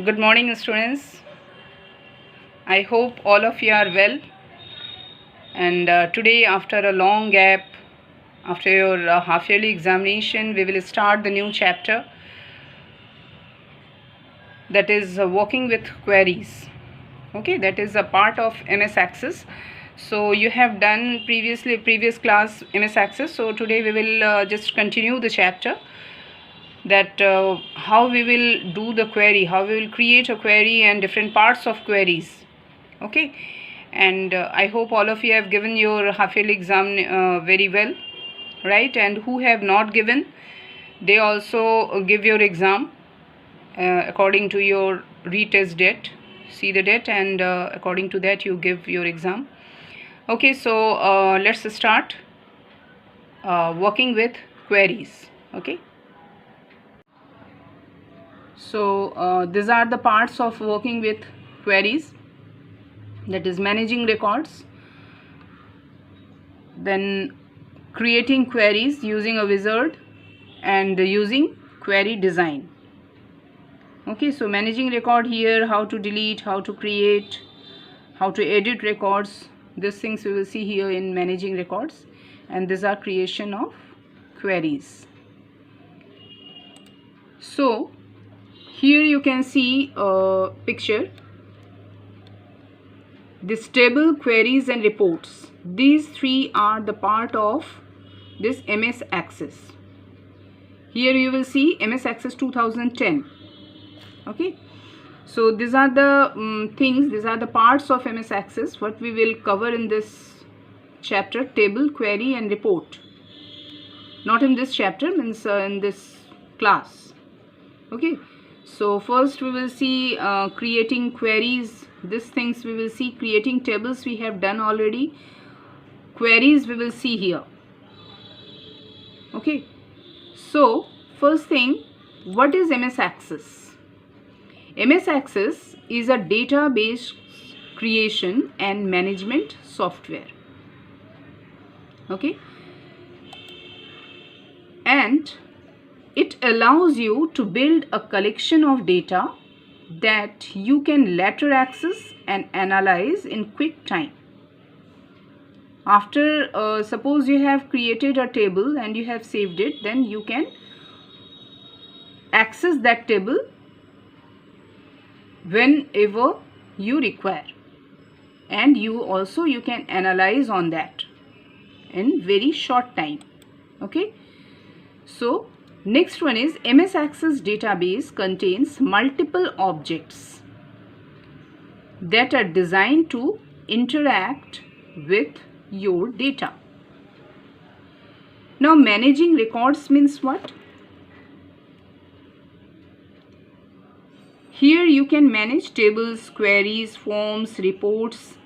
Good morning, students. I hope all of you are well. And today, after a long gap, after your half-yearly examination, we will start the new chapter, that is working with queries. Okay, that is a part of MS Access. So you have done previous class MS Access. So today we will just continue the chapter, that how we will do the query, how we will create a query and different parts of queries. Okay, and I hope all of you have given your half-yearly exam very well, right? And who have not given, they also give your exam according to your retest date. See the date, and according to that you give your exam. Okay, so let's start working with queries. Okay, so these are the parts of working with queries, that is managing records, then creating queries using a wizard, and using query design. Okay, so managing record here, how to delete, how to create, how to edit records, these things we will see here in managing records, and these are creation of queries. So here you can see a picture, this table, queries and reports. These three are the part of this MS Access. Here you will see MS Access 2010. Okay, so these are the things, these are the parts of MS Access what we will cover in this chapter: table, query and report. Not in this chapter, means in this class. Okay, so first we will see creating queries. These things we will see. Creating tables we have done already. Queries we will see here. Okay, so first thing, what is MS Access? MS Access is a database creation and management software. Okay, and it allows you to build a collection of data that you can later access and analyze in quick time. After suppose you have created a table and you have saved it, then you can access that table whenever you require, and you can analyze on that in very short time. Okay, so next one is MS Access database contains multiple objects that are designed to interact with your data. Now managing records means what? Here you can manage tables, queries, forms, reports,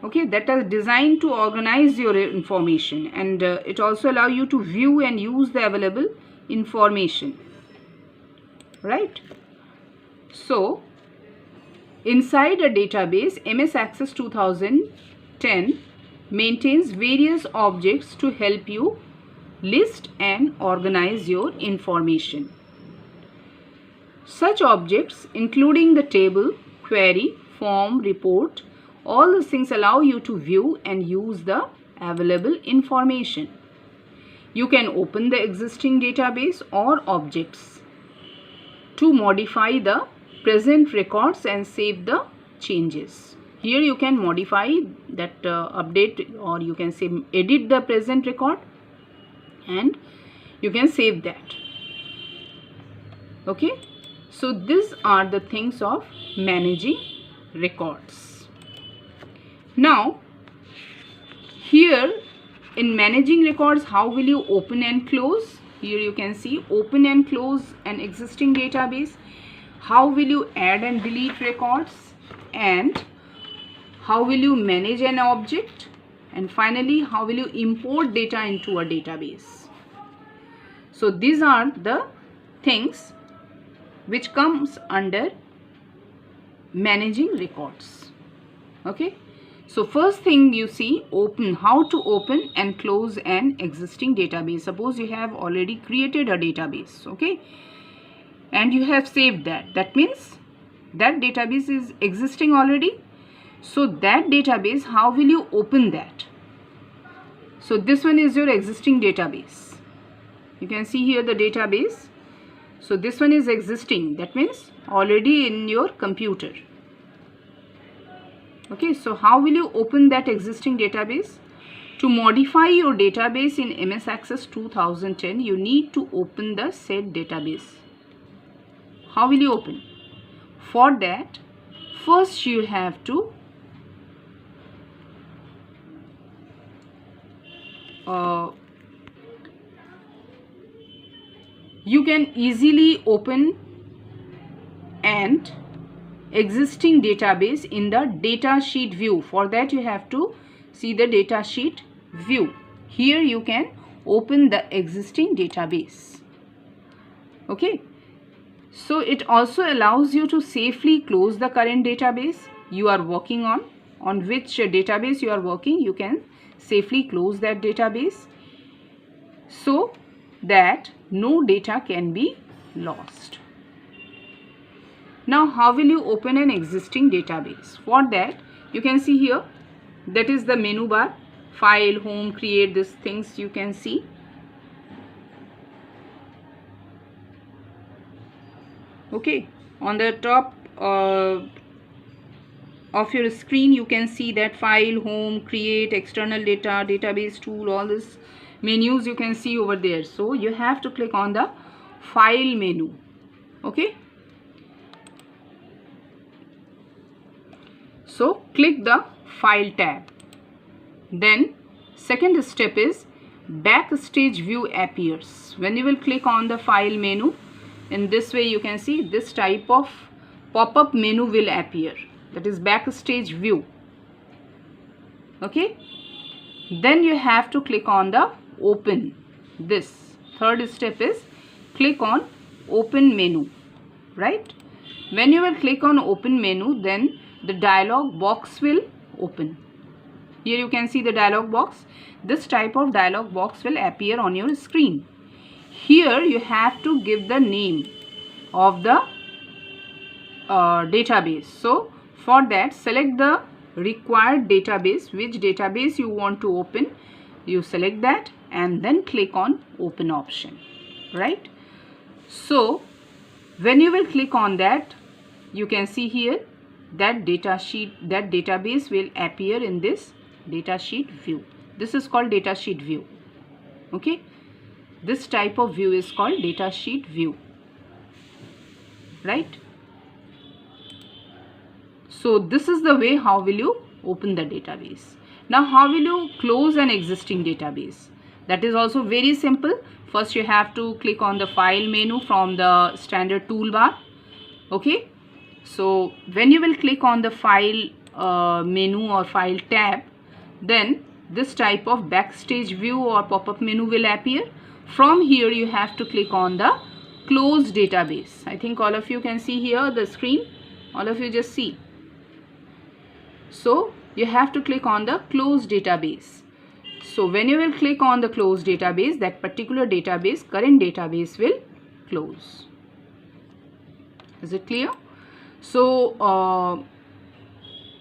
okay, that are designed to organize your information, and it also allows you to view and use the available information, right? So inside a database, MS Access 2010 maintains various objects to help you list and organize your information. Such objects, including the table, query, form, report, all these things allow you to view and use the available information. You can open the existing database or objects to modify the present records and save the changes. Here you can modify that update, or you can say edit the present record, and you can save that. Okay, so these are the things of managing records. Now here in managing records, how will you open and close? Here you can see open and close an existing database. How will you add and delete records, and how will you manage an object, and finally how will you import data into a database. So these are the things which comes under managing records. Okay, so first thing you see, open, how to open and close an existing database. Suppose you have already created a database, okay, and you have saved that. That means that database is existing already. So that database, how will you open that? So this one is your existing database. You can see here the database. So this one is existing, that means already in your computer. Okay, so how will you open that existing database? To modify your database in MS Access 2010, you need to open the said database. How will you open? For that, first you have to you can easily open an existing database in the datasheet view. For that you have to see the datasheet view. Here you can open the existing database. Okay, so it also allows you to safely close the current database you are working on which database you are working. You can safely close that database so that no data can be lost. Now how will you open an existing database? For that, you can see here, that is the menu bar, file, home, create, these things you can see. Okay, on the top of your screen you can see that file, home, create, external data, database tool, all these menus you can see over there. So you have to click on the file menu. Okay, so click the file tab. Then second step is backstage view appears. When you will click on the file menu, in this way you can see this type of pop-up menu will appear, that is backstage view. Okay, then you have to click on the open. This third step is click on open menu, right? When you will click on open menu, then the dialog box will open. Here you can see the dialog box. This type of dialog box will appear on your screen. Here you have to give the name of the database. So for that, select the required database, which database you want to open. You select that and then click on open option, right? So when you will click on that, you can see here that database will appear in this datasheet view. This is called datasheet view. Okay, this type of view is called datasheet view, right? So this is the way how will you open the database. Now how will you close an existing database? That is also very simple. First you have to click on the file menu from the standard toolbar. Okay, so when you will click on the file menu or file tab, then this type of backstage view or pop-up menu will appear. From here you have to click on the close database. I think all of you can see here the screen. All of you just see. So you have to click on the close database. So when you will click on the close database, that particular database, current database will close. Is it clear? So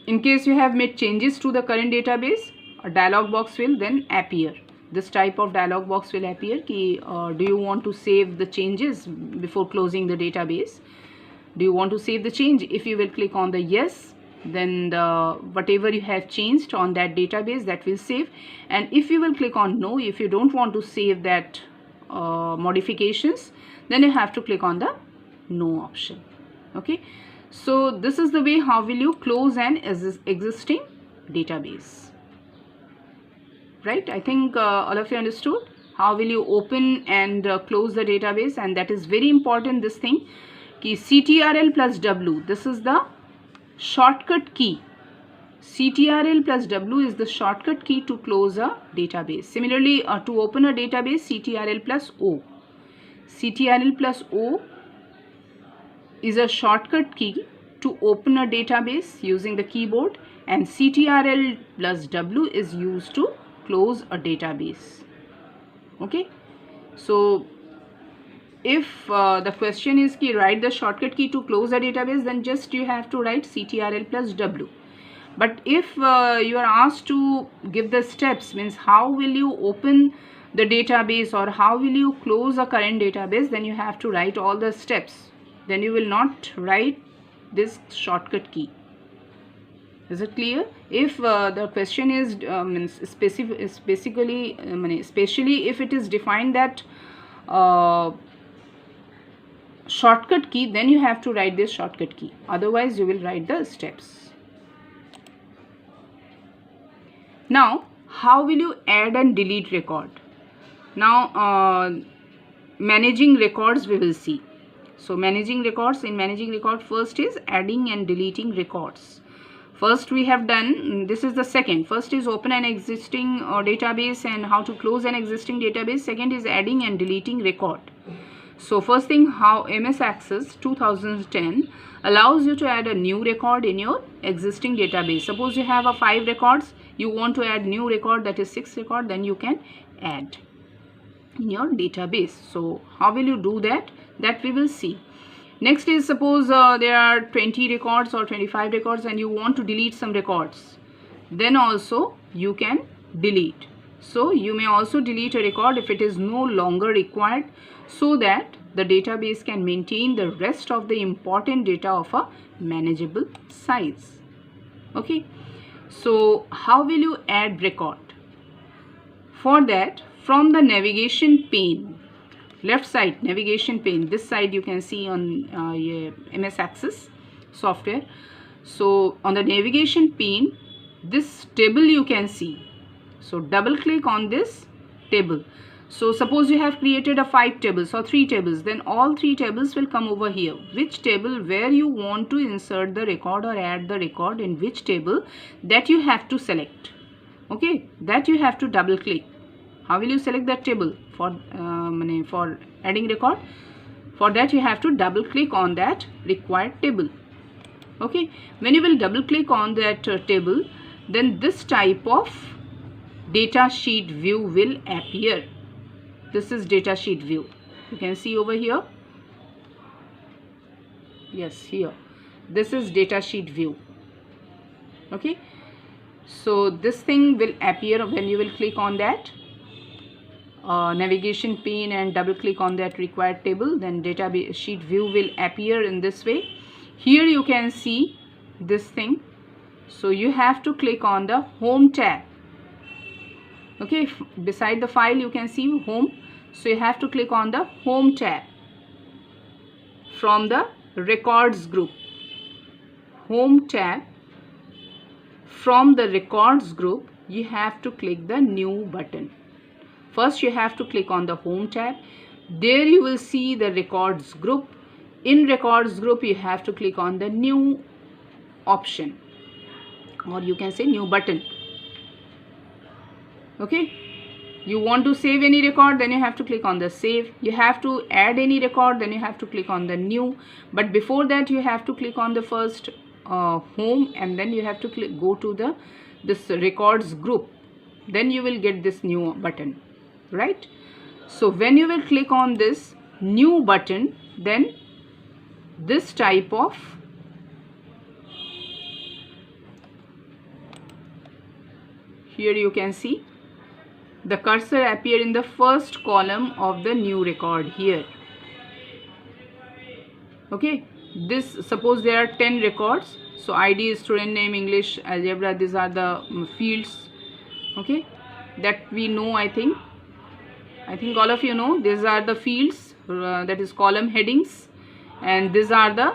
in case you have made changes to the current database, a dialog box will then appear. This type of dialog box will appear. Do you want to save the changes before closing the database? Do you want to save the change? If you will click on the yes, then whatever you have changed on that database, that will save. And if you will click on no, if you don't want to save that modifications, then you have to click on the no option. Okay, so this is the way how will you close an existing database, right? I think all of you understood how will you open and close the database. And that is very important, this thing, ki CTRL plus W, this is the shortcut key. CTRL plus W is the shortcut key to close a database. Similarly, to open a database, CTRL plus O. CTRL plus O is a shortcut key to open a database using the keyboard, and CTRL plus W is used to close a database. Okay, so if the question is ki write the shortcut key to close a database, then just you have to write CTRL plus W. But if you are asked to give the steps, means how will you open the database or how will you close a current database, then you have to write all the steps. Then you will not write this shortcut key. Is it clear? If the question is especially if it is defined that shortcut key, then you have to write this shortcut key. Otherwise, you will write the steps. Now, how will you add and delete record? Now, managing records we will see. So, managing records, in managing record, first is adding and deleting records. First we have done, this is the second. First is open an existing database and how to close an existing database. Second is adding and deleting record. So first thing, how MS Access 2010 allows you to add a new record in your existing database. Suppose you have 5 records, you want to add new record, that is 6 record, then you can add in your database. So how will you do that? That we will see. Next is, suppose there are 20 records or 25 records and you want to delete some records. Then also you can delete. So you may also delete a record if it is no longer required, so that the database can maintain the rest of the important data of a manageable size. Okay. So how will you add record? For that, from the navigation pane, left side navigation pane, this side you can see on MS Access software. So on the navigation pane, this table you can see. So double click on this table. So suppose you have created 5 tables or 3 tables, then all 3 tables will come over here. Which table, where you want to insert the record or add the record, in which table, that you have to select. Okay, that you have to double click. How will you select that table for adding record? For that you have to double click on that required table. Okay, when you will double click on that table, then this type of data sheet view will appear. This is data sheet view. You can see over here. Yes, here. This is data sheet view. Okay, so this thing will appear when you will click on that navigation pane and double click on that required table. Then data sheet view will appear in this way. Here you can see this thing. So you have to click on the home tab. Okay, beside the file you can see home. So you have to click on the home tab from the records group. Home tab, from the records group you have to click the new button. First you have to click on the home tab. There you will see the records group. In records group you have to click on the new option, or you can say new button. Okay, you want to save any record, then you have to click on the save. You have to add any record, then you have to click on the new. But before that you have to click on the first home, and then you have to go to this records group. Then you will get this new button, right? So when you will click on this new button, then this type of here you can see the cursor appear in the first column of the new record here. Okay, this, suppose there are 10 records. So ID, student name, English, algebra, these are the fields. Okay, that we know. I think all of you know these are the fields, that is column headings, and these are the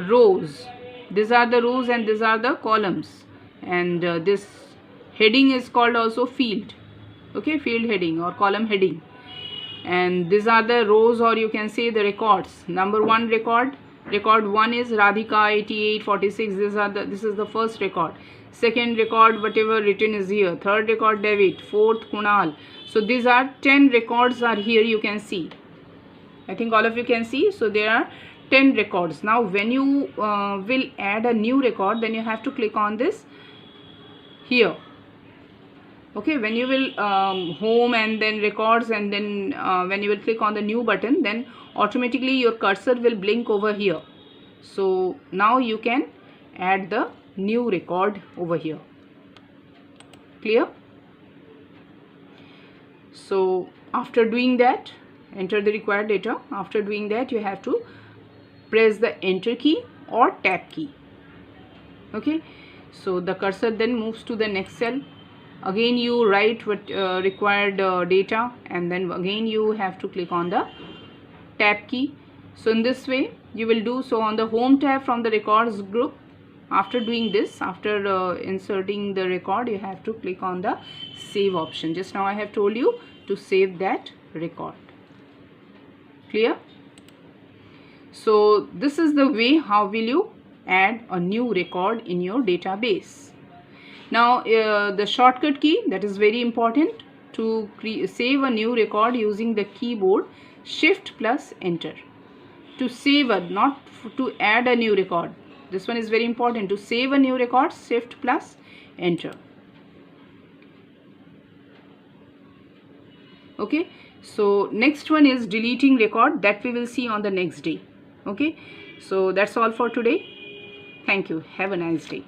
rows. These are the rows and these are the columns, and this heading is called also field. Okay, field heading or column heading, and these are the rows, or you can say the records. Number 1 record 1 is Radhika 8846. This is the first record. Second record, whatever written is here. Third record, David. Fourth, Kunal. So these are 10 records are here, you can see. I think all of you can see. So there are 10 records. Now when you will add a new record, then you have to click on this here. Okay, when you will home and then records, and then when you will click on the new button, then automatically your cursor will blink over here. So now you can add the new record over here. Clear? So after doing that, enter the required data. After doing that, you have to press the enter key or tab key. Okay, so the cursor then moves to the next cell. Again you write what required data, and then again you have to click on the tab key. So in this way you will do so on the home tab from the records group. After doing this, after inserting the record, you have to click on the save option. Just now I have told you to save that record. Clear? So this is the way how will you add a new record in your database. Now the shortcut key, that is very important to save a new record using the keyboard, shift plus enter. To save a, not to add a new record. This one is very important. To save a new record, shift plus enter. Okay, so next one is deleting record, that we will see on the next day. Okay, so that's all for today. Thank you. Have a nice day.